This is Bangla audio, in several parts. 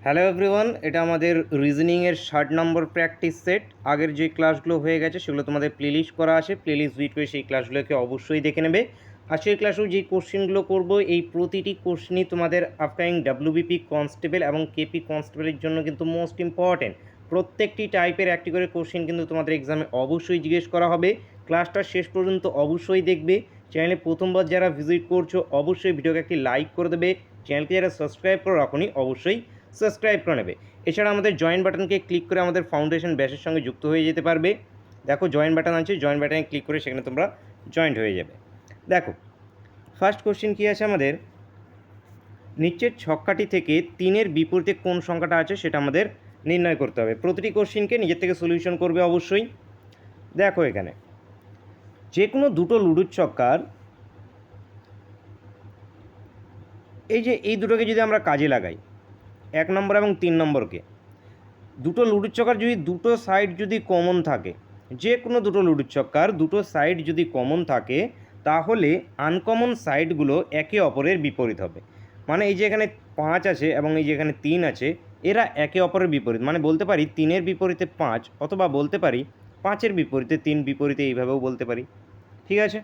হ্যালো এভরিওয়ান, এটা আমাদের রিজনিংয়ের 60 নম্বর প্র্যাকটিস সেট। আগের যে ক্লাসগুলো হয়ে গেছে সেগুলো তোমাদের প্লেলিস্ট করা আছে, প্লেলিস্ট ভিজিট করে সেই ক্লাসগুলোকে অবশ্যই দেখে নেবে। আজকের ক্লাসেও যে কোশ্চেনগুলো করব, এই প্রতিটি কোশ্চেনই তোমাদের আপকামিং ডাব্লিউবিপি কনস্টেবল এবং কেপি কনস্টেবলের জন্য কিন্তু মোস্ট ইম্পর্টেন্ট। প্রত্যেকটি টাইপের একটি করে কোশ্চেন কিন্তু তোমাদের এক্সামে অবশ্যই জিজ্ঞেস করা হবে। ক্লাসটা শেষ পর্যন্ত অবশ্যই দেখবে। চ্যানেলে প্রথমবার যারা ভিজিট করছো অবশ্যই ভিডিওকে একটি লাইক করে দেবে। চ্যানেলকে যারা সাবস্ক্রাইব করে রাখোনি অবশ্যই সাবস্ক্রাইব করে নেবে। এছাড়া আমাদের জয়েন বাটনকে ক্লিক করে আমাদের ফাউন্ডেশন ব্যাচের সঙ্গে যুক্ত হয়ে যেতে পারবে। দেখো জয়েন বাটন আছে, জয়েন বাটনে ক্লিক করে সেখানে তোমরা জয়েন্ট হয়ে যাবে। দেখো ফার্স্ট কোশ্চেন কী আছে আমাদের, নিচের ছক্কাটি থেকে 3-এর বিপরীতে কোন সংখ্যাটা আছে সেটা আমাদের নির্ণয় করতে হবে। প্রতিটি কোশ্চেনকে নিজের থেকে সলিউশন করবে অবশ্যই। দেখো এখানে যে কোনো দুটো লুডুর ছক্কার এই দুটোকে যদি আমরা কাজে লাগাই, 1 নম্বর এবং 3 নম্বরকে, দুটো লুডুর ছক্কার যদি দুটো সাইড যদি কমন থাকে, যে কোনো দুটো লুডুর ছক্কার দুটো সাইড যদি কমন থাকে, তাহলে আনকমন সাইডগুলো একে অপরের বিপরীত হবে। মানে এই যে এখানে 5 আছে এবং এই যে এখানে 3 আছে, এরা একে অপরের বিপরীত। মানে বলতে পারি 3-এর বিপরীতে 5, অথবা বলতে পারি 5-এর বিপরীতে 3, বিপরীতে এইভাবেও বলতে পারি। ঠিক আছে,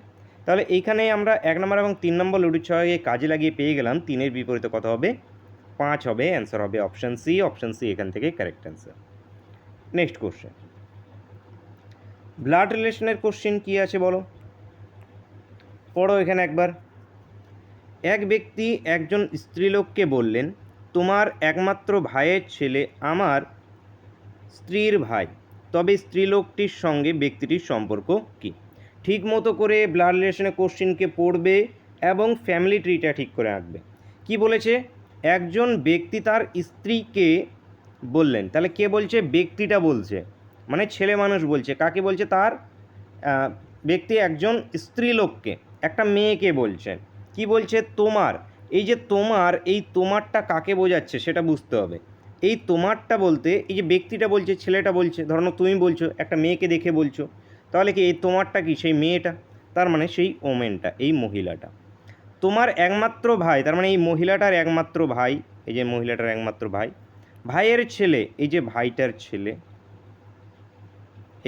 তাহলে এইখানে আমরা 1 নম্বর এবং 3 নম্বর লুডুর ছকে কাজে লাগিয়ে পেয়ে গেলাম 3-এর বিপরীতে কত হবে, 5 হবে। অ্যান্সার হবে অপশান সি। অপশান সি এখান থেকে correct answer. Next question, blood রিলেশনের কোশ্চেন কী আছে বলো, পড়ো এখানে একবার। এক ব্যক্তি একজন স্ত্রীলোককে বললেন, তোমার একমাত্র ভাইয়ের ছেলে আমার স্ত্রীর ভাই, তবে স্ত্রীলোকটির সঙ্গে ব্যক্তিটির সম্পর্ক কী? ঠিক মতো করে ব্লাড রিলেশনের কোশ্চেনকে পড়বে এবং ফ্যামিলি ট্রিটা ঠিক করে আঁকবে। কি বলেছে, একজন ব্যক্তি তার স্ত্রীকে বললেন, তাহলে কে বলছে, ব্যক্তিটা বলছে, মানে ছেলে মানুষ বলছে। কাকে বলছে, তার ব্যক্তি একজন স্ত্রীলোককে, একটা মেয়েকে বলছেন। কি বলছে, তোমার। এই যে তোমার, এই তোমারটা কাকে বোঝাচ্ছে সেটা বুঝতে হবে। এই তোমারটা বলতে এই যে ব্যক্তিটা বলছে, ছেলেটা বলছে, ধরো তুমি বলছো, একটা মেয়েকে দেখে বলছো, তাহলে কি এই তোমারটা কি, সেই মেয়েটা, তার মানে সেই ওমেনটা, এই মহিলাটা। তোমার একমাত্র ভাই, তার মানে এই মহিলাটার একমাত্র ভাই, এই যে মহিলাটার একমাত্র ভাই, ভাইয়ের ছেলে, এই যে ভাইটার ছেলে,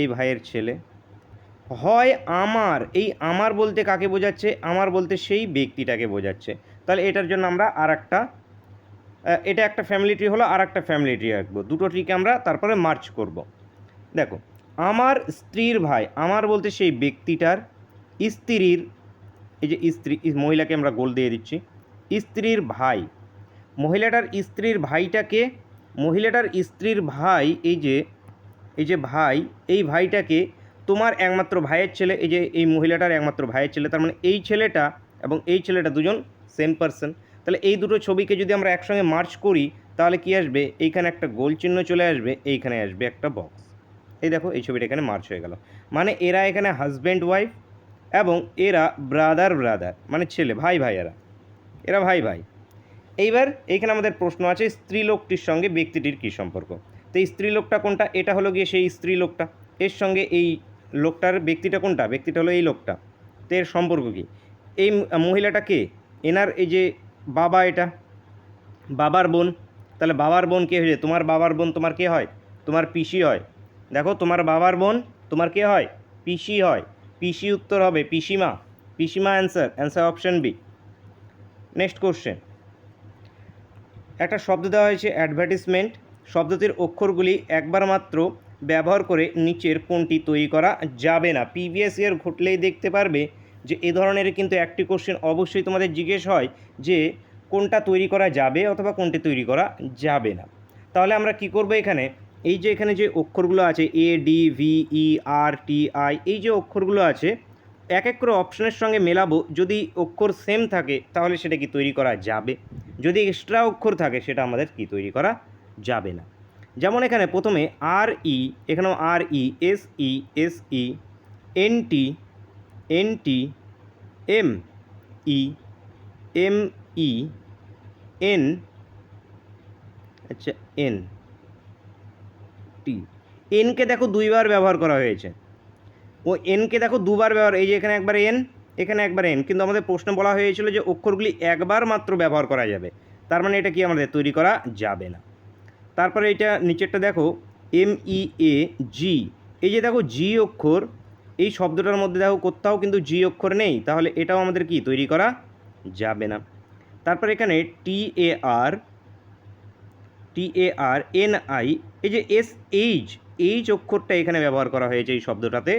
এই ভাইয়ের ছেলে হয় আমার। এই আমার বলতে কাকে বোঝাচ্ছে, আমার বলতে সেই ব্যক্তিটাকে বোঝাচ্ছে। তাহলে এটার জন্য আমরা আর একটা, এটা একটা ফ্যামিলি ট্রি হলো, আর একটা ফ্যামিলি ট্রি আঁকবো। দুটো ট্রিকে আমরা তারপরে মার্চ করব। দেখো, আমার স্ত্রীর ভাই, আমার বলতে সেই ব্যক্তিটার স্ত্রীর, এই যে স্ত্রী, মহিলাকে আমরা গোল দিয়ে দিচ্ছি, স্ত্রীর ভাই, মহিলাটার স্ত্রীর ভাইটাকে, মহিলাটার স্ত্রীর ভাই, এই যে ভাই, এই ভাইটাকে তোমার একমাত্র ভাইয়ের ছেলে, এই যে এই মহিলাটার একমাত্র ভাইয়ের ছেলে, তার মানে এই ছেলেটা এবং এই ছেলেটা দুজন সেম পারসন। তাহলে এই দুটো ছবিকে যদি আমরা একসঙ্গে মার্চ করি, তাহলে কি আসবে, এইখানে একটা গোল চিহ্ন চলে আসবে, এইখানে আসবে একটা বক্স। এই দেখো এই ছবিটা এখানে মার্চ হয়ে গেল। মানে এরা এখানে হাজব্যান্ড ওয়াইফ এবং এরা ব্রাদার ব্রাদার, মানে ছেলে ভাই ভাইয়েরা, এরা ভাই ভাই। এইবার এইখানে আমাদের প্রশ্ন আছে, স্ত্রীলোকটির সঙ্গে ব্যক্তিটির কী সম্পর্ক। তো এই স্ত্রীলোকটা কোনটা, এটা হলো গিয়ে সেই স্ত্রীলোকটা, এর সঙ্গে এই লোকটার ব্যক্তিটা কোনটা, ব্যক্তিটা হলো এই লোকটা। তো এর সম্পর্ক কী, এই মহিলাটা কে, এনার এই যে বাবা, এটা বাবার বোন। তাহলে বাবার বোন কে হয়ে যায়, তোমার বাবার বোন তোমার কে হয়, তোমার পিসি হয়। দেখো তোমার বাবার বোন তোমার কে হয়, পিসি হয়। পিসি উত্তর হবে পিসিমা, পিসিমা answer, answer option B. Next question, একটা শব্দ দেওয়া হয়েছে অ্যাডভার্টিসমেন্ট, শব্দটির অক্ষরগুলি একবার মাত্র ব্যবহার করে নিচের কোনটি তৈরি করা যাবে না। প্রিভিয়াস ইয়ার ঘটলেই দেখতে পারবে যে এ ধরনের কিন্তু একটি কোশ্চেন অবশ্যই তোমাদের জিজ্ঞেস হয় যে কোনটা তৈরি করা যাবে অথবা কোনটি তৈরি করা যাবে না। তাহলে আমরা কি করব, এখানে এই যে এখানে যে অক্ষরগুলো আছে A D V E R T I, এই যে অক্ষরগুলো আছে এক এক করে অপশনের সঙ্গে মেলাবো। যদি অক্ষর সেম থাকে তাহলে সেটা কি তৈরি করা যাবে, যদি এক্সট্রা অক্ষর থাকে সেটা আমাদের কি তৈরি করা যাবে না। যেমন এখানে প্রথমে আর ই, এখানেও R E, S E, S E, N T, N T, M E, M E, N, আচ্ছা এন টি, এনকে দেখো দুইবার ব্যবহার করা হয়েছে, ও এনকে দেখো দুবার ব্যবহার, এই যে এখানে একবার এন, এখানে একবার এন, কিন্তু আমাদের প্রশ্নে বলা হয়েছিল যে অক্ষরগুলি একবার মাত্র ব্যবহার করা যাবে। তার মানে এটা কি আমাদের তৈরি করা যাবে না। তারপরে এটা নিচেরটা দেখো MEAG, এই যে দেখো জি অক্ষর, এই শব্দটার মধ্যে দেখো কোথাও কিন্তু জি অক্ষর নেই, তাহলে এটাও আমাদের কি তৈরি করা যাবে না। তারপর এখানে TARNI, এই যে এইচ অক্ষরটা এখানে ব্যবহার করা হয়েছে এই শব্দটাতে,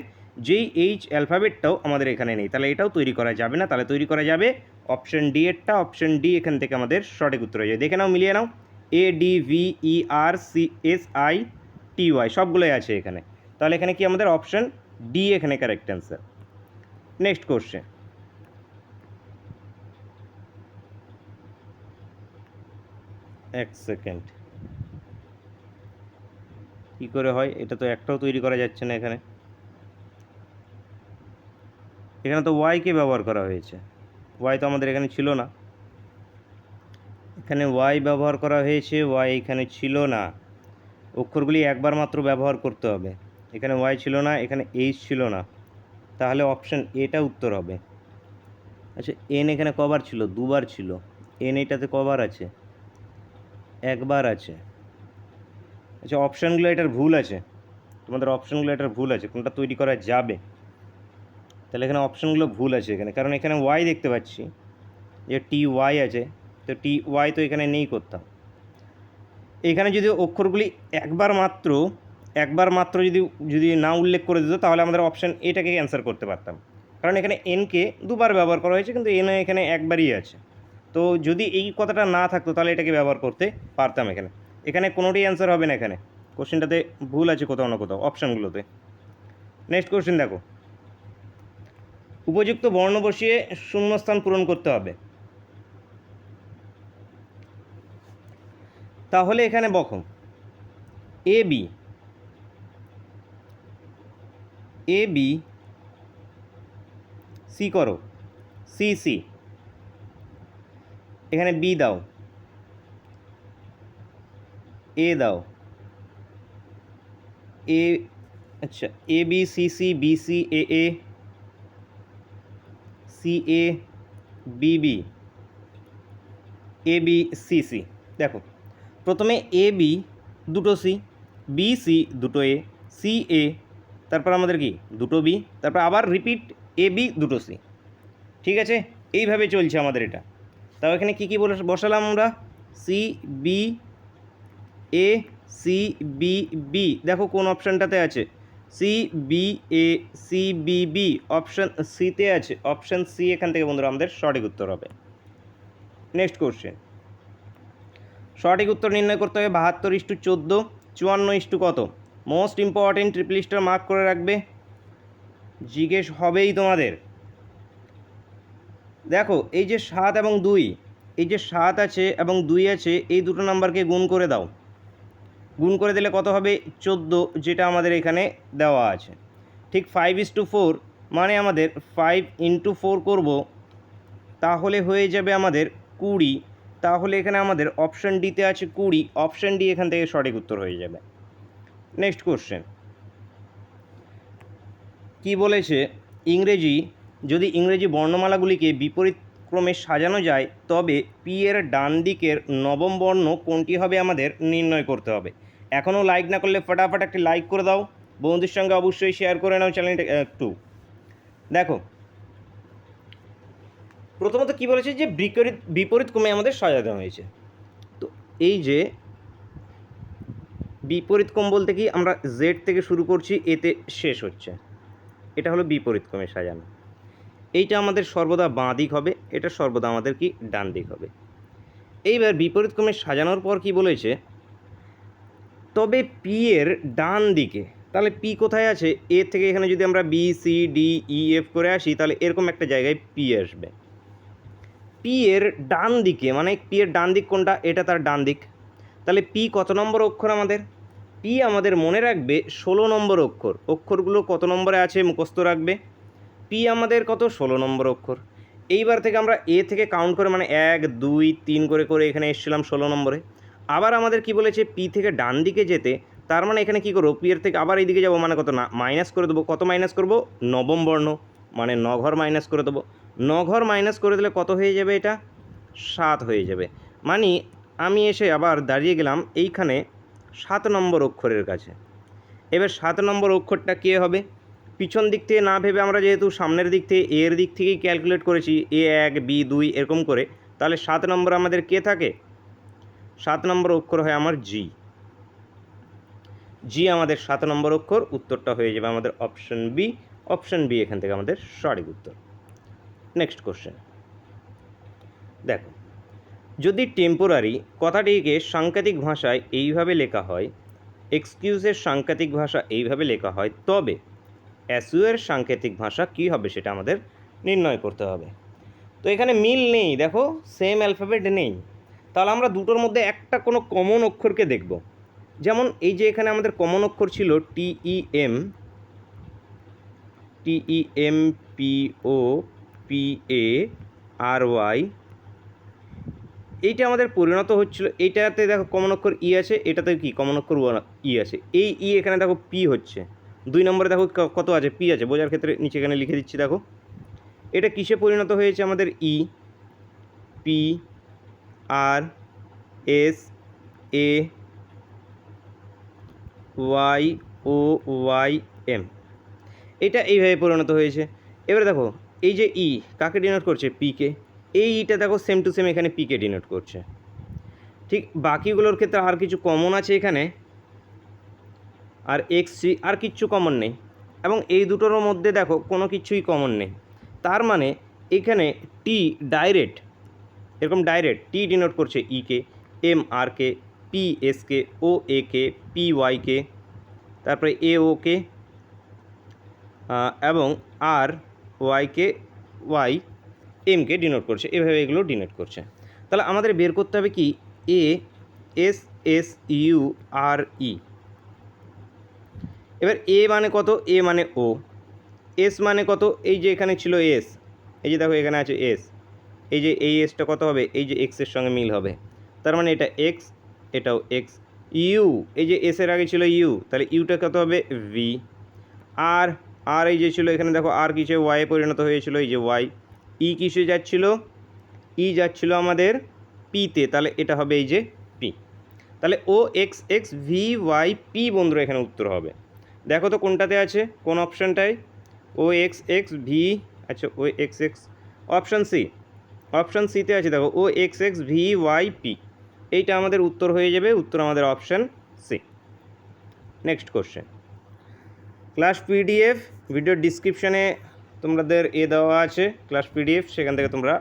যেই এইচ অ্যালফাবেটটাও আমাদের এখানে নেই, তাহলে এটাও তৈরি করা যাবে না। তাহলে তৈরি করা যাবে অপশন ডি এরটা। অপশন ডি এখান থেকে আমাদের সঠিক উত্তর হয়ে যায়। দেখে নাও, মিলিয়ে নাও, ADVERCSITY সবগুলোই আছে এখানে, তাহলে এখানে কি আমাদের অপশন ডি এখানে কারেক্ট অ্যান্সার। নেক্সট কোশ্চেন, এক সেকেন্ড, কী করে হয় এটা তো একটাও তৈরি করা যাচ্ছে না এখানে। এখানে তো ওয়াইকে ব্যবহার করা হয়েছে, ওয়াই তো আমাদের এখানে ছিল না, এখানে ওয়াই ব্যবহার করা হয়েছে, ওয়াই এখানে ছিল না, অক্ষরগুলি একবার মাত্র ব্যবহার করতে হবে। এখানে ওয়াই ছিল না, এখানে এইচ ছিল না, তাহলে অপশান এটা উত্তর হবে। আচ্ছা, এন এখানে কবার ছিল? দুবার ছিল। এন এটাতে কবার আছে? একবার আছে। আচ্ছা, অপশানগুলো এটার ভুল আছে, তোমাদের অপশানগুলো এটার ভুল আছে, কোনটা তৈরি করা যাবে, তাহলে এখানে অপশানগুলো ভুল আছে এখানে, কারণ এখানে ওয়াই দেখতে পাচ্ছি যে TY আছে, তো TY তো এখানে নেই কোথাও। এখানে যদি অক্ষরগুলি একবার মাত্র যদি না উল্লেখ করে দিত, তাহলে আমাদের অপশান এটাকে অ্যান্সার করতে পারতাম, কারণ এখানে এনকে দুবার ব্যবহার করা হয়েছে, কিন্তু এন এখানে একবারই আছে। তো যদি এই কথাটা না থাকতো তাহলে এটাকে ব্যবহার করতে পারতাম। এখানে কোনোটাই অ্যান্সার হবে না, এখানে কোশ্চেনটাতে ভুল আছে কোথাও না কোথাও অপশানগুলোতে। নেক্সট কোশ্চেন দেখো, উপযুক্ত বর্ণ বসিয়ে শূন্যস্থান পূরণ করতে হবে। তাহলে এখানে বকো AB সি করো, CC, এখানে বি দাও, এ দাও, এ, আচ্ছা ABCC BCAA CA BB ABCC। দেখো, প্রথমে AB দুটো C, BC দুটো A, CA, তারপর আমাদের কি দুটো B, তারপর আবার রিপিট AB দুটো C। ঠিক আছে, এইভাবে চলছে আমাদের এটা। তাও এখানে কী কী বসালাম আমরা? CBACBB, দেখো কোন অপশানটাতে আছে? CBACBB অপশান সিতে আছে, অপশান সি এখান থেকে বন্ধুরা আমাদের সঠিক উত্তর হবে। নেক্সট কোশ্চেন, সঠিক উত্তর নির্ণয় করতে হবে 72:14, 54 কত? Most important, triple star mark করে রাখবে, জিজ্ঞেস হবেই তোমাদের। দেখো, এই যে 7 এবং 2, এই যে 7 আছে এবং 2 আছে, এই দুটো নাম্বারকে গুণ করে দাও, গুণ করে দিলে কত হবে? 14, যেটা আমাদের এখানে দেওয়া আছে। ঠিক 5:4, মানে আমাদের 5 × 4 করব, তাহলে হয়ে যাবে আমাদের 20। তাহলে এখানে আমাদের অপশান ডিতে আছে 20, অপশান ডি এখান থেকে সঠিক উত্তর হয়ে যাবে। নেক্সট কোশ্চেন, কি বলেছে? যদি ইংরেজি বর্ণমালাগুলিকে বিপরীত ক্রমে সাজানো যায়, তবে পি এর ডান দিকের নবম বর্ণ কোনটি হবে আমাদের নির্ণয় করতে হবে। এখনও লাইক না করলে ফটাফট একটি লাইক করে দাও, বন্ধুদের সঙ্গে অবশ্যই শেয়ার করে নাও চ্যানেলটা একটু। দেখো, প্রথমত কি বলেছে যে বিপরীত ক্রমে আমাদের সাজানো হয়েছে। তো এই যে বিপরীত ক্রম বলতে কি, আমরা জেড থেকে শুরু করছি, এতে শেষ হচ্ছে, এটা হলো বিপরীত ক্রমে সাজানো। এইটা আমাদের সর্বদা বাঁ দিক হবে, এটা সর্বদা আমাদের কি ডান দিক হবে। এইবার বিপরীত ক্রমে সাজানোর পর কি বলেছে? তবে পি এর ডান দিকে, তাহলে পি কোথায় আছে? এর থেকে এখানে যদি আমরা BCDEF করে আসি, তাহলে এরকম একটা জায়গায় পি আসবে। পি এর ডান দিকে, মানে পি এর ডান দিক কোনটা? এটা তার ডান দিক। তাহলে পি কত নম্বর অক্ষর আমাদের? পি আমাদের মনে রাখবে 16 নম্বর অক্ষর। অক্ষরগুলো কত নম্বরে আছে মুখস্থ রাখবে। পি আমাদের কত? 16 নম্বর অক্ষর। এইবার থেকে আমরা এ থেকে কাউন্ট করে, মানে 1 2 3 করে করে এখানে এসেছিলাম 16 নম্বরে। আবার আমাদের কি বলেছে? পি থেকে ডান দিকে যেতে, তার মানে এখানে কী করবো? পি এর থেকে আবার এইদিকে যাবো, মানে কত? না, মাইনাস করে দেবো। কত মাইনাস করবো? নবম বর্ণ, মানে 9 ঘর মাইনাস করে দেবো। 9 ঘর মাইনাস করে দিলে কত হয়ে যাবে? এটা 7 হয়ে যাবে। মানে আমি এসে আবার দাঁড়িয়ে গেলাম এইখানে 7 নম্বর অক্ষরের কাছে। এবার 7 নম্বর অক্ষরটা কে হবে? পিছন দিক থেকে না ভেবে আমরা যেহেতু সামনের দিক থেকে এর দিক থেকেই ক্যালকুলেট করেছি A1 B2 এরকম করে, তাহলে 7 নম্বর আমাদের কে থাকে? 7 নম্বর অক্ষর হয় আমার জি। জি আমাদের 7 নম্বর অক্ষর, উত্তরটা হয়ে যাবে আমাদের অপশন বি। অপশন বি এখান থেকে আমাদের সঠিক উত্তর। নেক্সট কোশ্চেন দেখো, যদি টেম্পোরারি কথাটিকে সাংকেতিক ভাষায় এইভাবে লেখা হয়, এক্সকিউজের সাংকেতিক ভাষা এইভাবে লেখা হয়, তবে অ্যাসুয়ের সাংকেতিক ভাষা কী হবে সেটা আমাদের নির্ণয় করতে হবে। তো এখানে মিল নেই, দেখো সেম অ্যালফাবেট নেই, তাহলে আমরা দুটোর মধ্যে একটা কোনো কমন অক্ষরকে দেখব। যেমন এই যে এখানে আমাদের কমন অক্ষর ছিল TEM POPARY, এইটা আমাদের পরিণত হচ্ছিল, এইটাতে দেখো কমন অক্ষর ই আছে, এটাতে কি কমন অক্ষর ই আছে, এই ই এখানে দেখো পি হচ্ছে। 2 নম্বরে দেখো কত আছে, পি আছে, বোঝার ক্ষেত্রে নিচে এখানে লিখে দিচ্ছি। দেখো এটা কিসে পরিণত হয়েছে আমাদের? E P R S A Y O Y M, এটা এইভাবে পরিণত হয়েছে। এবারে দেখো এই যে ই কাকে ডিনোট করছে? পিকে। এই ইটা দেখো সেম টু সেম এখানে পিকে ডিনোট করছে। ঠিক বাকিগুলোর ক্ষেত্রে আর কিছু কমন আছে এখানে, আর এক্স সি আর কিচ্ছু কমন নেই, এবং এই দুটোর মধ্যে দেখো কোনো কিছুই কমন নেই। তার মানে এখানে টি ডাইরেক্ট, এরকম ডাইরেক্ট টি ডিনোট করছে ইকে, এম আরকে, পি এসকে, ও একে, পি ওয়াইকে, তারপরে এ ওকে, এবং আর ওয়াইকে ওয়াই এমকে ডিনোট করছে, এভাবে এগুলো ডিনোট করছে। তাহলে আমাদের বের করতে হবে কি? A S S U R E. এবার এ মানে কত? এ মানে ও। এস মানে কত? এই যে এখানে ছিল এস, এই যে দেখো এখানে আছে এস, এই যে এই এসটা কত হবে? এই যে এক্সের সঙ্গে মিল হবে, তার মানে এটা এক্স, এটাও এক্স। ইউ, এই যে এসের আগে ছিল ইউ, তাহলে ইউটা কত হবে? ভি। আর আর এই যে ছিল এখানে দেখো আর কিসে ওয়াইয়ে পরিণত হয়েছিল, এই যে ওয়াই। ই কিসে যাচ্ছিল? ই যাচ্ছিল আমাদের পিতে, তাহলে এটা হবে এই যে পি। তাহলে O X X V Y P বন্ধুরা এখানে উত্তর হবে। দেখো তো কোনটাতে আছে, কোন অপশানটায়? ও এক্স এক্স ভি, আচ্ছা O X X, option C, option সিতে আছে দেখো O X X V Y P, এইটা আমাদের উত্তর হয়ে যাবে, উত্তর আমাদের option C. Next question, class PDF video ডিসক্রিপশানে তোমাদের দেওয়া আছে ক্লাস পিডিএফ, সেখান থেকে তোমরা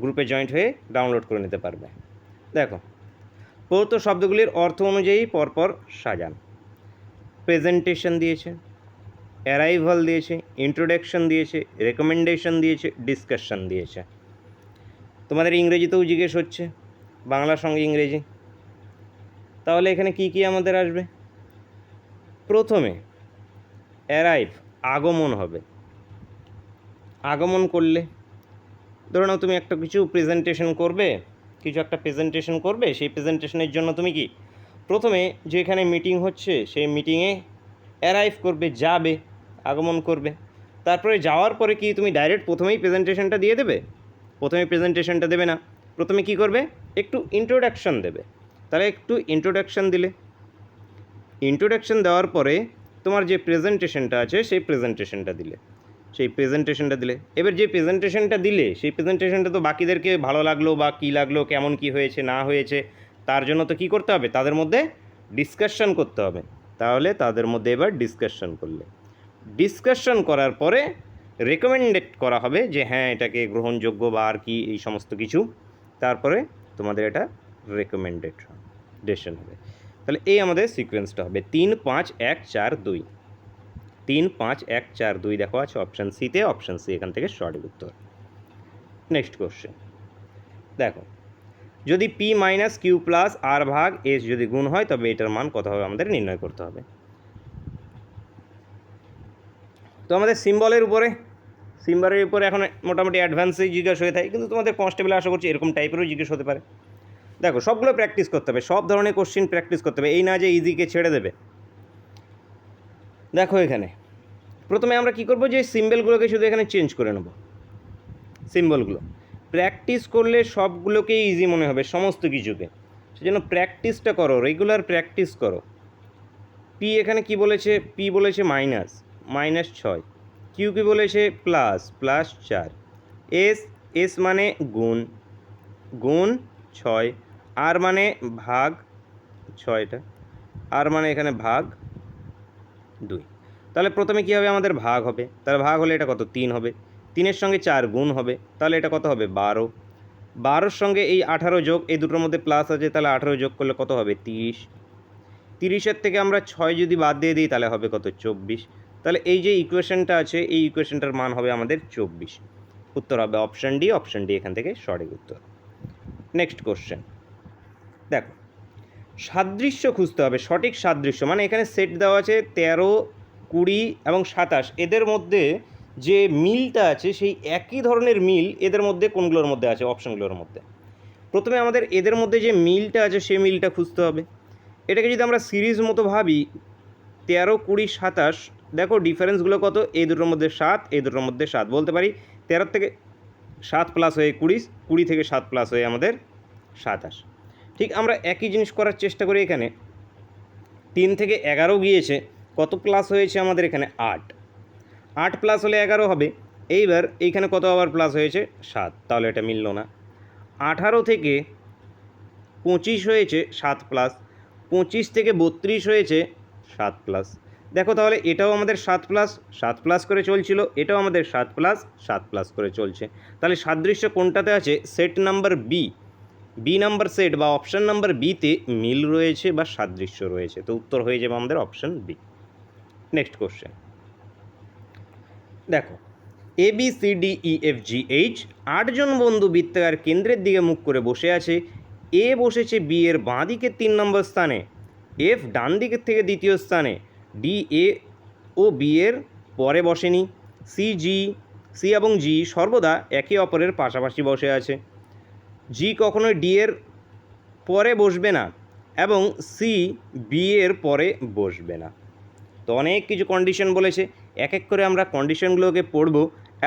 গ্রুপে জয়েন্ট হয়ে ডাউনলোড করে নিতে পারবে। দেখো প্রদত্ত শব্দগুলির অর্থ অনুযায়ী পরপর সাজান। প্রেজেন্টেশন দিয়েছে, অ্যারাইভাল দিয়েছে, ইন্ট্রোডাকশন দিয়েছে, রেকমেন্ডেশন দিয়েছে, ডিসকাশন দিয়েছে। তোমাদের ইংরেজিতেও জিজ্ঞেস হচ্ছে, বাংলার সঙ্গে ইংরেজি। তাহলে এখানে কি কি আমাদের আসবে? প্রথমে অ্যারাইভ, আগমন হবে। আগমন করলে ধরে নাও তুমি একটা কিছু প্রেজেন্টেশন করবে, কিছু একটা প্রেজেন্টেশন করবে, সেই প্রেজেন্টেশনের জন্য তুমি কি প্রথমে যেখানে মিটিং হচ্ছে সেই মিটিংয়ে অ্যারাইভ করবে, যাবে, আগমন করবে। তারপরে যাওয়ার পরে কি তুমি ডাইরেক্ট প্রথমেই প্রেজেন্টেশনটা দিয়ে দেবে? প্রথমেই প্রেজেন্টেশনটা দেবে না, প্রথমে কি করবে? একটু ইন্ট্রোডাকশন দেবে। তাহলে একটু ইন্ট্রোডাকশন দিলে, ইন্ট্রোডাকশন দেওয়ার পরে তোমার যে প্রেজেন্টেশনটা আছে সেই প্রেজেন্টেশনটা দিলে, এবার যে প্রেজেন্টেশনটা দিলে সেই প্রেজেন্টেশনটা তো বাকিদেরকে ভালো লাগলো বা কী লাগলো, কেমন কি হয়েছে না হয়েছে, তার জন্য তো কী করতে হবে? তাদের মধ্যে ডিসকাশন করতে হবে। তাহলে তাদের মধ্যে এবার ডিসকাশন করলে, ডিসকাশন করার পরে রেকমেন্ডেড করা হবে যে হ্যাঁ এটাকে গ্রহণযোগ্য বা আর কি এই সমস্ত কিছু, তারপরে তোমাদের এটা রেকমেন্ডেশন হবে। তাহলে এই আমাদের সিকোয়েন্সটা হবে 3 5 1 4 2, 3 5 1 4 2 দেখো আছে অপশান সিতে, অপশান সি এখান থেকে সঠিক উত্তর। নেক্সট কোশ্চেন দেখো, যদি পি মাইনাস কিউ প্লাস আর ভাগ এস যদি গুণ হয় তবে এটার মান কত হবে আমাদের নির্ণয় করতে হবে। তো আমাদের সিম্বলের উপরে এখন মোটামুটি অ্যাডভান্সেই জিজ্ঞাসা হয়ে থাকে, কিন্তু তোমাদের কনস্টেবলে আশা করছি এরকম টাইপেরও জিজ্ঞেস হতে পারে। দেখো সবগুলো প্র্যাকটিস করতে হবে, সব ধরনের কোশ্চেন প্র্যাকটিস করতে হবে, এই না যে ইজিকে ছেড়ে দেবে। দেখো এখানে প্রথমে আমরা কি করব, যে সিম্বলগুলোকে শুধু এখানে চেঞ্জ করে নেব। সিম্বলগুলো প্র্যাকটিস করলে সবগুলোকেই ইজি মনে হবে, সমস্ত কিছুকে। সেজন্য প্র্যাকটিসটা করো, রেগুলার প্র্যাকটিস করো। পি এখানে কি বলেছে, পি বলেছে মাইনাস, -6। কিউ কি বলেছে +4। এস, এস মানে গুণ, গুণ 6। আর মানে ভাগ 6টা, আর মানে এখানে ভাগ 2। তাহলে প্রথমে কী হবে, আমাদের ভাগ হবে, তাহলে ভাগ হলে এটা কত 3 হবে, 3-এর সঙ্গে 4 গুণ হবে, তাহলে এটা কত হবে 12। 12-র সঙ্গে এই 18 যোগ, এই দুটোর মধ্যে প্লাস আছে, তাহলে 18 যোগ করলে কত হবে 30। 30-এর থেকে আমরা 6 যদি বাদ দিয়ে দিই তাহলে হবে কত 24। তাহলে এই যে ইকুয়েশনটা আছে, এই ইকুয়েশনটার মান হবে আমাদের 24। উত্তর হবে অপশান ডি, অপশান ডি এখান থেকে সঠিক উত্তর। নেক্সট কোশ্চেন দেখো, সাদৃশ্য খুঁজতে হবে, সঠিক সাদৃশ্য মানে এখানে সেট দেওয়া আছে 13, 20 এবং 27, এদের মধ্যে যে মিলটা আছে সেই একই ধরনের মিল এদের মধ্যে কোনগুলোর মধ্যে আছে, অপশানগুলোর মধ্যে। প্রথমে আমাদের এদের মধ্যে যে মিলটা আছে সেই মিলটা খুঁজতে হবে। এটাকে যদি আমরা সিরিজ মতো ভাবি, 13, 20, 27, দেখো ডিফারেন্সগুলো কত, এই দুটোর মধ্যে 7, এই দুটোর মধ্যে 7, বলতে পারি 13 থেকে 7 প্লাস হয়ে 20, 20 থেকে 7 প্লাস হয়ে আমাদের 27। ঠিক আমরা একই জিনিস করার চেষ্টা করি এখানে, 3 থেকে 11 গিয়েছে, কত প্লাস হয়েছে আমাদের এখানে 8, 8 প্লাস হলে 11 হবে। এইবার এইখানে কত আবার প্লাস হয়েছে 7, তাহলে এটা মিলল না। 18 থেকে 25 হয়েছে 7 প্লাস, 25 থেকে 32 হয়েছে 7 প্লাস। দেখো তাহলে এটাও আমাদের 7 প্লাস 7 প্লাস করে চলছিল, এটাও আমাদের 7 প্লাস 7 প্লাস করে চলছে। তাহলে সাদৃশ্য কোনটাতে আছে, set number B, B number set বা অপশান নাম্বার বিতে মিল রয়েছে বা সাদৃশ্য রয়েছে, তো উত্তর হয়ে যাবে আমাদের অপশান বি। নেক্সট কোশ্চেন দেখো, ABCDEFGH 8জন বন্ধু বৃত্তাকার কেন্দ্রের দিকে মুখ করে বসে আছে। এ বসেছে বি এর বাঁ দিকের 3 নম্বর স্থানে, এফ ডান দিকের থেকে দ্বিতীয় স্থানে, ডি এ ও বি এর পরে বসেনি, সি এবং জি সর্বদা একে অপরের পাশাপাশি বসে আছে। জি কখনোই ডি এর পরে বসবে না এবং সি বি এর পরে বসবে না। তো অনেক কিছু কন্ডিশন বলেছে, এক এক করে আমরা কন্ডিশনগুলোকে পড়ব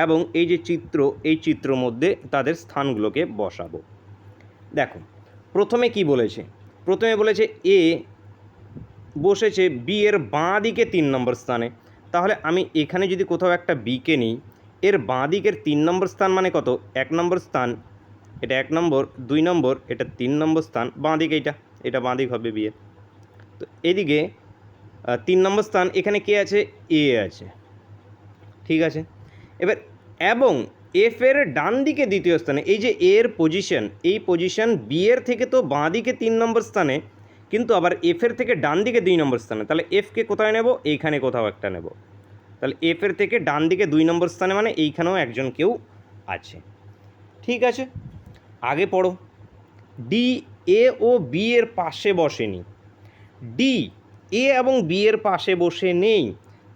এবং এই যে চিত্র, এই চিত্রর মধ্যে তাদের স্থানগুলোকে বসাবো। দেখো প্রথমে কি বলেছে, প্রথমে বলেছে এ বসেছে বি এর বাঁ দিকে 3 নম্বর স্থানে, তাহলে আমি এখানে যদি কোথাও একটা বিকে নিই, এর বাঁ দিকের 3 নম্বর স্থান মানে কত, 1 নম্বর স্থান, এটা 1 নম্বর, 2 নম্বর, এটা 3 নম্বর স্থান, বাঁ দিকে এটা বাঁ দিক হবে বি এর। তো এদিকে 3 নম্বর স্থান, এখানে কে আছে, এ আছে, ঠিক আছে। এবার এবং এফ এর ডান দিকে দ্বিতীয় স্থানে, এই যে এর পজিশন, এই পজিশন বি এর থেকে তো বাঁ দিকে 3 নম্বর স্থানে, কিন্তু আবার এফ এর থেকে ডান দিকে 2 নম্বর স্থানে, তাহলে এফকে কোথায় নেব, এইখানে কোথাও একটা নেব। তাহলে এফ এর থেকে ডান দিকে 2 নম্বর স্থানে মানে এইখানেও একজন কেউ আছে, ঠিক আছে। আগে পড়ো, ডি এ ও বি এর পাশে বসেনি, ডি এ এবং বি এর পাশে বসে নেই,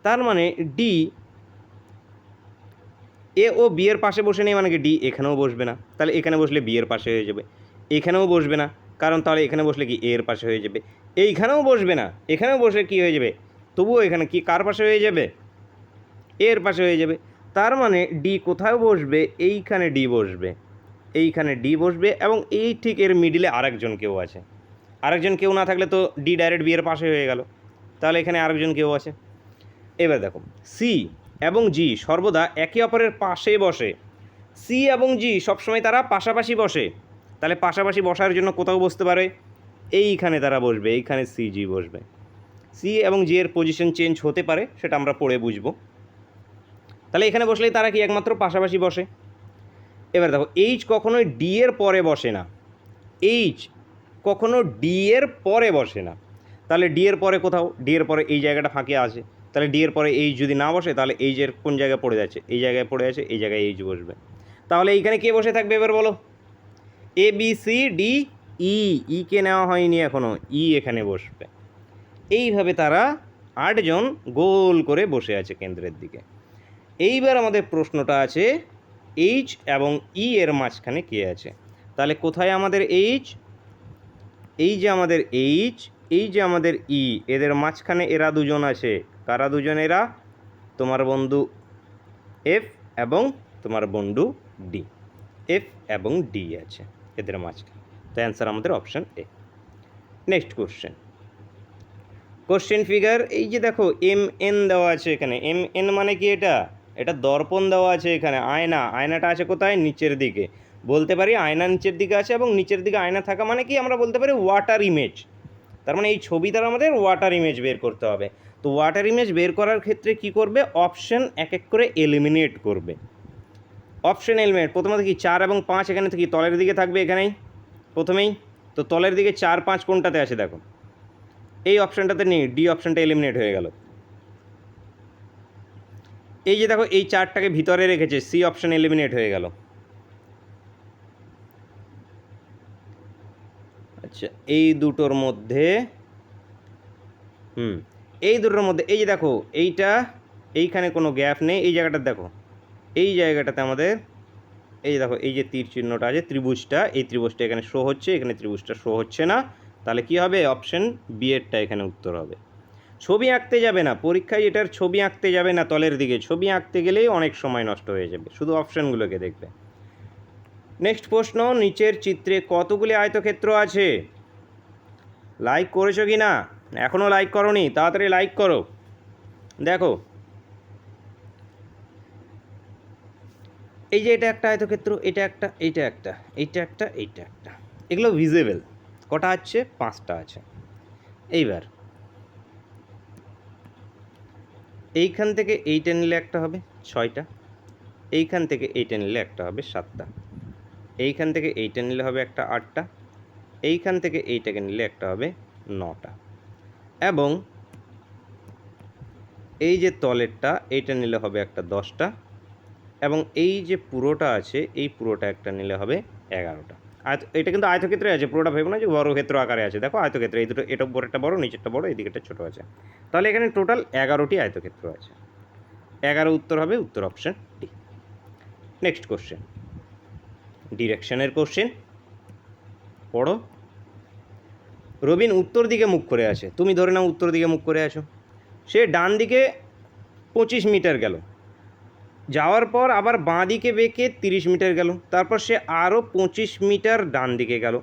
তার মানে ডি এ ও বি এর পাশে বসে নেই মানে কি ডি এখানেও বসবে না, তাহলে এখানে বসলে বি এর পাশে হয়ে যাবে, এখানেও বসবে না কারণ তাহলে এখানে বসলে কি এ এর পাশে হয়ে যাবে, এইখানেও বসবে না, এখানেও বসে কি হয়ে যাবে, তবুও এখানে কি কার পাশে হয়ে যাবে, এর পাশে হয়ে যাবে। তার মানে ডি কোথায় বসবে, এইখানে ডি বসবে, এইখানে ডি বসবে এবং এই ঠিক এর মিডিলে আরেকজন কেউ আছে, আরেকজন কেউ না থাকলে তো ডি ডাইরেক্ট বি এর পাশে হয়ে গেল, তাহলে এখানে আরেকজন কেউ আছে। এবার দেখো, সি এবং জি সর্বদা একে অপরের পাশে বসে, সি এবং জি সবসময় তারা পাশাপাশি বসে, তাহলে পাশাপাশি বসার জন্য কোথাও বসতে পারে, এইখানে তারা বসবে, এইখানে সি জি বসবে। সি এবং জি এর পজিশন চেঞ্জ হতে পারে, সেটা আমরা পড়ে বুঝবো। তাহলে এখানে বসলেই তারা কি একমাত্র পাশাপাশি বসে। এবার দেখো, এইচ কখনোই ডি এর পরে বসে না, এইচ কখনো ডি এর পরে বসে না, তাহলে ডি এর পরে কোথাও, ডি এর পরে এই জায়গাটা ফাঁকে আছে, তাহলে ডি এর পরে এইচ যদি না বসে তাহলে এইচের কোন জায়গায় পড়ে যাচ্ছে, এই জায়গায় পড়ে আছে, এই জায়গায় এইচ বসবে, তাহলে এইখানে কে বসে থাকবে এবার বলো, A B C D E, ই কে নেওয়া হয়নি এখনও, ই এখানে বসবে। এইভাবে তারা 8জন গোল করে বসে আছে কেন্দ্রের দিকে। এইবার আমাদের প্রশ্নটা আছে এইচ এবং ই এর মাঝখানে কে আছে, তাহলে কোথায় আমাদের এইচ, এই যে আমাদের এইচ, এই যে আমাদের ই, এদের মাঝখানে এরা দুজন আছে, কারা দুজন, এরা তোমার বন্ধু এফ এবং তোমার বন্ধু ডি, এফ এবং ডি আছে এদের মাঝখানে, তো অ্যান্সার আমাদের option A. Next question, question figure, এই যে দেখো MN দেওয়া আছে এখানে, MN মানে কি? এটা দর্পণ দেওয়া আছে এখানে, আয়না, আয়নাটা আছে কোথায়? নিচের দিকে। বলতে পারি আয়না নিচের দিকে আছে, এবং নিচের দিকে আয়না থাকা মানে কি আমরা বলতে পারি ওয়াটার ইমেজ। তার মানে এই ছবি দ্বারা আমাদের ওয়াটার ইমেজ বের করতে হবে। তো ওয়াটার ইমেজ বের করার ক্ষেত্রে কি করবে? অপশন এক এক করে এলিমিনেট করবে। অপশন এলিমিনেট, প্রথমত কি 4 এবং 5 এখানে থেকে তলের দিকে থাকবে, এখানেই প্রথমেই। তো তলের দিকে 4, 5 কোনটাতে আছে দেখো, এই অপশানটাতে নেই, ডি অপশানটা এলিমিনেট হয়ে গেল। এই যে দেখো এই 4টাকে ভিতরে রেখেছে, সি অপশান এলিমিনেট হয়ে গেল। আচ্ছা, এই দুটোর মধ্যে এই দুটোর মধ্যে এই যে দেখো এইটা, এইখানে কোনো গ্যাপ নেই, এই জায়গাটা দেখো, এই জায়গাটাতে আমাদের এই যে দেখো এই যে তীর চিহ্নটা আছে, ত্রিভুজটা, এই ত্রিভুজটা এখানে শো হচ্ছে, এখানে ত্রিভুজটা শো হচ্ছে না। তাহলে কি হবে? অপশন বি এরটা এখানে উত্তর হবে। ছবি আঁকতে যাবে না পরীক্ষায়, এটার ছবি আঁকতে যাবে না তলের দিকে, ছবি আঁকতে গেলেই অনেক সময় নষ্ট হয়ে যাবে, শুধু অপশানগুলোকে দেখবে। নেক্সট প্রশ্ন, নিচের চিত্রে কতগুলি আয়তক্ষেত্র আছে? লাইক করেছো কি না? এখনও লাইক করোনি, তাড়াতাড়ি লাইক করো। দেখো এই যে এটা একটা আয়তক্ষেত্র, এটা একটা, এইটা একটা, এইটা একটা, এইটা একটা, এগুলো ভিজিবল। কটা আছে? 5টা আছে। এইবার এইখান থেকে এইটা নিলে একটা হবে 6টা, এইখান থেকে এইটা নিলে একটা হবে 7টা, এইখান থেকে এইটা নিলে হবে একটা 8টা, এইখান থেকে এইটাকে নিলে একটা হবে 9টা, এবং এই যে তলেরটা এইটা নিলে হবে একটা 10টা, এবং এই যে পুরোটা আছে এই পুরোটা একটা নিলে হবে 11টা। এটা কিন্তু আয়তক্ষেত্রে আছে, পুরোটা ভেবো না যে বর্গক্ষেত্র আকারে আছে। দেখো আয়তক্ষেত্রে এই দুটো, এটা উপরেরটা বড়, নিচেরটা বড়, এই দিকেরটা ছোটো আছে। তাহলে এখানে টোটাল 11টি আয়তক্ষেত্র আছে। 11 উত্তর হবে, উত্তর অপশন ডি। নেক্সট কোশ্চেন, ডিরেকশনের কোশ্চেন। পড়ো। রবিন উত্তর দিকে মুখ করে আছে, তুমি ধরে নাও উত্তর দিকে মুখ করে আছো। সে ডান দিকে 25 মিটার গেল, যাওয়ার পর আবার বাঁ দিকে বেঁকে 30 মিটার গেল, তারপর সে আরও 25 মিটার ডান দিকে গেল,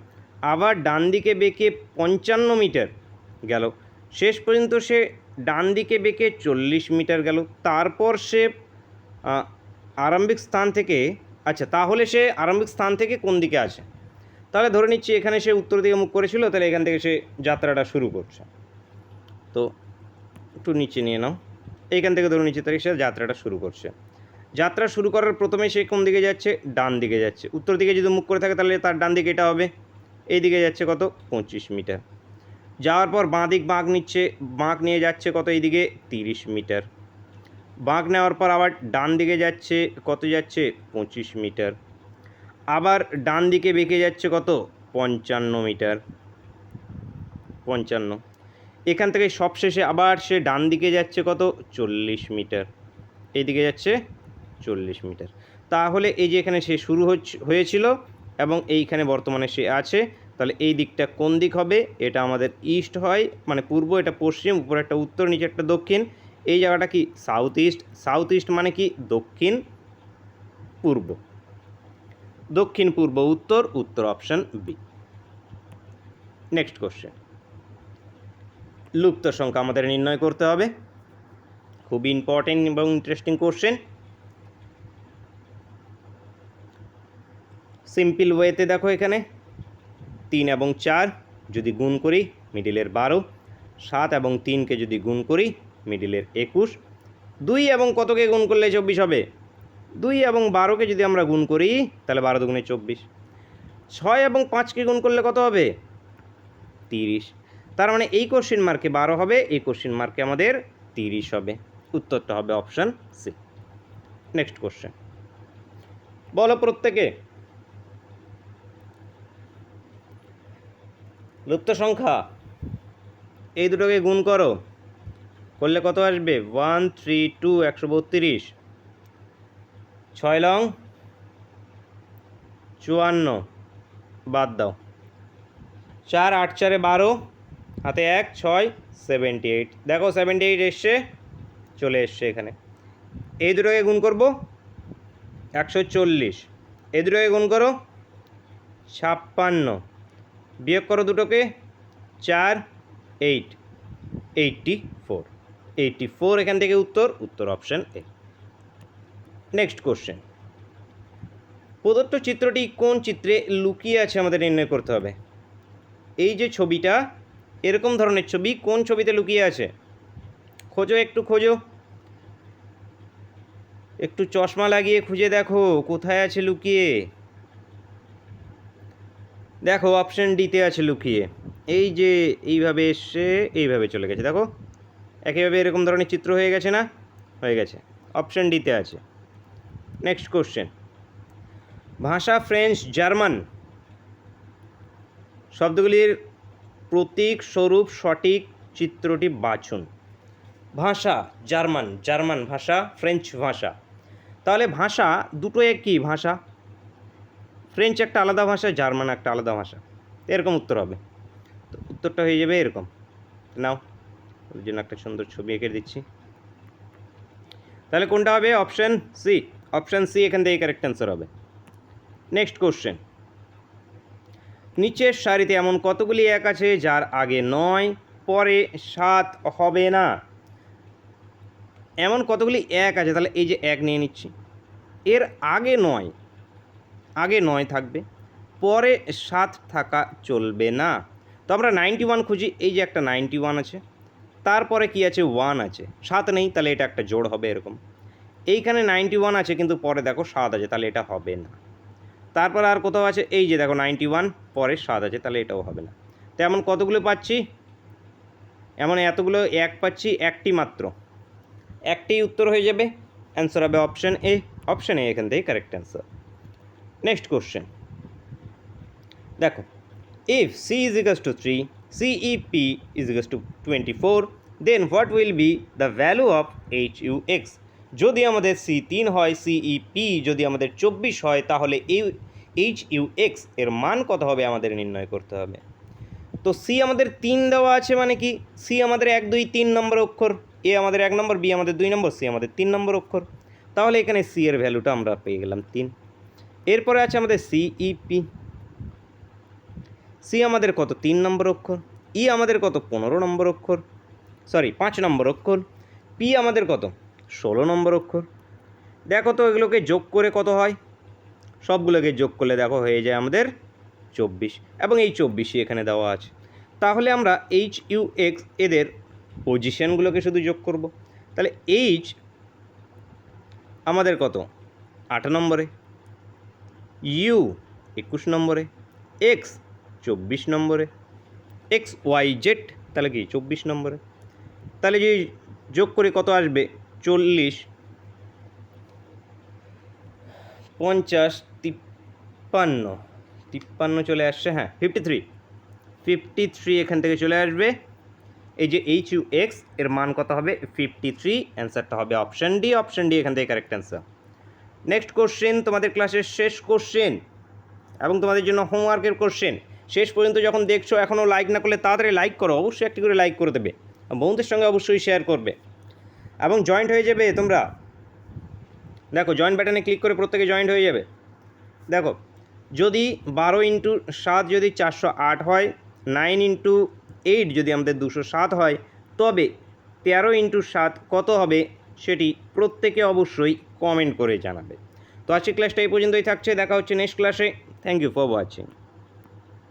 আবার ডান দিকে বেঁকে 55 মিটার গেল, শেষ পর্যন্ত সে ডান দিকে বেঁকে 40 মিটার গেল। তারপর সে আরম্ভিক স্থান থেকে, আচ্ছা তাহলে সে আরম্ভিক স্থান থেকে কোন দিকে আছে? তাহলে ধরে নিচ্ছি এখানে সে উত্তর দিকে মুখ করেছিল, তাহলে এখান থেকে সে যাত্রাটা শুরু করছে। তো একটু নিচে নিয়ে নাও, এইখান থেকে ধরে নিচে তারিখ সে যাত্রাটা শুরু করছে। যাত্রা শুরু করার প্রথমে সে কোন দিকে যাচ্ছে? ডান দিকে যাচ্ছে। উত্তর দিকে যদি মুখ করে থাকে তাহলে তার ডান দিকে এটা হবে, এই দিকে যাচ্ছে কত? 25 মিটার। যাওয়ার পর বাঁ দিক বাঁক নিচ্ছে, বাঁক নিয়ে যাচ্ছে কত? এইদিকে 30 মিটার। বাঁক নেওয়ার পর আবার ডান দিকে যাচ্ছে, কত যাচ্ছে? 25 মিটার। আবার ডান দিকে বেঁকে যাচ্ছে কত? 55 মিটার, 55। এখান থেকে সবশেষে আবার সে ডান দিকে যাচ্ছে কত? 40 মিটার, এইদিকে যাচ্ছে 40 মিটার। তাহলে এই যে এখানে সে শুরু হয়েছিল এবং এইখানে বর্তমানে সে আছে, তাহলে এই দিকটা কোন দিক হবে? এটা আমাদের ইস্ট হয়, মানে পূর্ব, এটা পশ্চিম, উপরে একটা উত্তর, নিচে একটা দক্ষিণ। এই জায়গাটা কি? South east. সাউথ ইস্ট মানে কি? দক্ষিণ পূর্ব। দক্ষিণ পূর্ব উত্তর, উত্তর অপশন বি। নেক্সট কোশ্চেন, লুপ্ত সংখ্যা আমাদের নির্ণয় করতে হবে, খুবই ইম্পর্টেন্ট এবং ইন্টারেস্টিং কোশ্চেন। সিম্পল ওয়েতে দেখো এখানে 3 এবং 4 যদি গুণ করি মিডিলের 12, 7 এবং 3কে যদি গুণ করি মিডিলের 21, 2 এবং কতকে গুণ করলে 24 হবে? 2 এবং 12কে যদি আমরা গুণ করি তাহলে 12 দুগুণে 24। 6 এবং 5কে গুণ করলে কত হবে? 30। তার মানে এই কোশ্চেন মার্কে 12 হবে, এই কোশ্চেন মার্কে আমাদের 30 হবে। উত্তরটা হবে অপশান সি। নেক্সট কোশ্চেন, বলো প্রত্যেকে। লুপ্ত সংখ্যা এই দুটোকে গুণ করো, করলে কত আসবে? 1 3 2 132, 6 লং 54, বাদ দাও 4 8 4 12, হাতে 1 6 78। দেখো 78 এসছে, চলে এসছে এখানে। এই দুটোকে গুণ করবো 140, এই দুটোকে গুণ করো 56, বিয়োগ করো দুটোকে 4 8 84 84 এখান থেকে উত্তর অপশন এ। নেক্সট কোশ্চেন, প্রদত্ত চিত্রটি কোন চিত্রে লুকিয়ে আছে আমাদের নির্ণয় করতে হবে। এই যে ছবিটা, এরকম ধরনের ছবি কোন ছবিতে লুকিয়ে আছে, খোঁজো, একটু খোঁজো, একটু চশমা লাগিয়ে খুঁজে দেখো কোথায় আছে লুকিয়ে। দেখো অপশন ডিতে আছে লুকিয়ে, এই যে এইভাবে এসে এইভাবে চলে গেছে, দেখো একইভাবে এরকম ধরনের চিত্র হয়ে গেছে না, হয়ে গেছে, অপশন ডিতে আছে। নেক্সট কোশ্চেন, ভাষা ফ্রেঞ্চ জার্মান শব্দগুলির প্রতীক স্বরূপ সঠিক চিত্রটি বাছুন। ভাষা জার্মান, জার্মান ভাষা, ফ্রেঞ্চ ভাষা, তাহলে ভাষা দুটো একই ভাষা, ফ্রেঞ্চ একটা আলাদা ভাষা, জার্মান একটা আলাদা ভাষা, এরকম উত্তর হবে। তো উত্তরটা হয়ে যাবে এরকম। নাও ওর জন্য একটা সুন্দর ছবি এঁকে দিচ্ছি। তাহলে কোনটা হবে, অপশন সি, অপশন সি এখান থেকে কারেক্ট অ্যান্সার হবে। নেক্সট কোশ্চেন, নিচের সারিতে এমন কতগুলি এক আছে যার আগে 9 পরে 7 হবে না। এমন কতগুলি এক আছে, তাহলে এই যে এক নিয়ে নিচ্ছি, এর আগে 9, আগে 9 থাকবে, পরে 7 থাকা চলবে না। তো আমরা 91 খুঁজি, এই যে একটা 91 আছে, তারপরে কি আছে 1 আছে, 7 নেই, তাহলে এটা একটা জোড় হবে এরকম। এইখানে 91 আছে কিন্তু পরে দেখো 7 আছে, তাহলে এটা হবে না। তারপর আর কোথাও আছে, এই যে দেখো 91 পরে 7 আছে, তাহলে এটাও হবে না। তো এমন কতগুলো পাচ্ছি, এমন এতগুলো এক পাচ্ছি, একটি মাত্র, একটি উত্তর হয়ে যাবে, অ্যান্সার হবে অপশন এ, অপশন এ এখান থেকে কারেক্ট অ্যান্সার। নেক্সট কোশ্চেন, দেখো, if C is equals to 3, CEP is equals to 24, then what will be the value of H U X. যদি আমাদের সি 3 হয়, সিইপি যদি আমাদের 24 হয়, তাহলে এইচ ইউ এক্স এর মান কত হবে আমাদের নির্ণয় করতে হবে। তো সি আমাদের 3 দেওয়া আছে, মানে কি সি আমাদের 1 2 3 নম্বর অক্ষর, এ আমাদের 1 নম্বর, বি আমাদের 2 নম্বর, সি আমাদের 3 নম্বর অক্ষর, তাহলে এখানে সি এর ভ্যালুটা আমরা পেয়ে গেলাম 3। এরপরে আছে আমাদের সিইপি, সি আমাদের কত 3 নম্বর অক্ষর, ই আমাদের কত 15 নম্বর অক্ষর, সরি 5 নম্বর অক্ষর, পি আমাদের কত 16 নম্বর অক্ষর। দেখো তো এগুলোকে যোগ করে কত হয়, সবগুলোকে যোগ করলে দেখো হয়ে যায় আমাদের 24, এবং এই 24ই এখানে দেওয়া আছে। তাহলে আমরা এইচ ইউ এক্স এদের পজিশনগুলোকে শুধু যোগ করব। তাহলে এইচ আমাদের কত 8 নম্বরে, ইউ 21 নম্বরে, এক্স 24 নম্বরে, এক্স ওয়াই জেড তাহলে কি 24 নম্বরে। তাহলে যদি যোগ করে কত আসবে, 40 50 53 চলে আসছে, হ্যাঁ 53 এখান থেকে চলে আসবে। এই যে এইচ ইউ এক্স এর মান কত হবে 53, অ্যান্সারটা হবে অপশান ডি, অপশান ডি এখান থেকে কারেক্ট অ্যান্সার। নেক্সট কোশ্চেন, তোমাদের ক্লাসের শেষ কোশ্চেন এবং তোমাদের জন্য হোমওয়ার্কের কোশ্চেন। শেষ পর্যন্ত যখন দেখছো এখনও লাইক না করলে তাড়াতাড়ি লাইক করো, অবশ্যই একটি করে লাইক করে দেবে, বন্ধুদের সঙ্গে অবশ্যই শেয়ার করবে এবং জয়েন্ট হয়ে যাবে তোমরা। দেখো জয়েন্ট বাটনে ক্লিক করে প্রত্যেকে জয়েন্ট হয়ে যাবে। দেখো যদি 12 × 7 যদি 408 হয়, 9 × 8 যদি আমাদের 207 হয়, তবে 13 × 7 কত হবে সেটি প্রত্যেকে অবশ্যই কমেন্ট করে জানাবে। তো আজকের ক্লাসটা এই পর্যন্তই থাকছে, দেখা হচ্ছে নেক্সট ক্লাসে। Thank you for watching.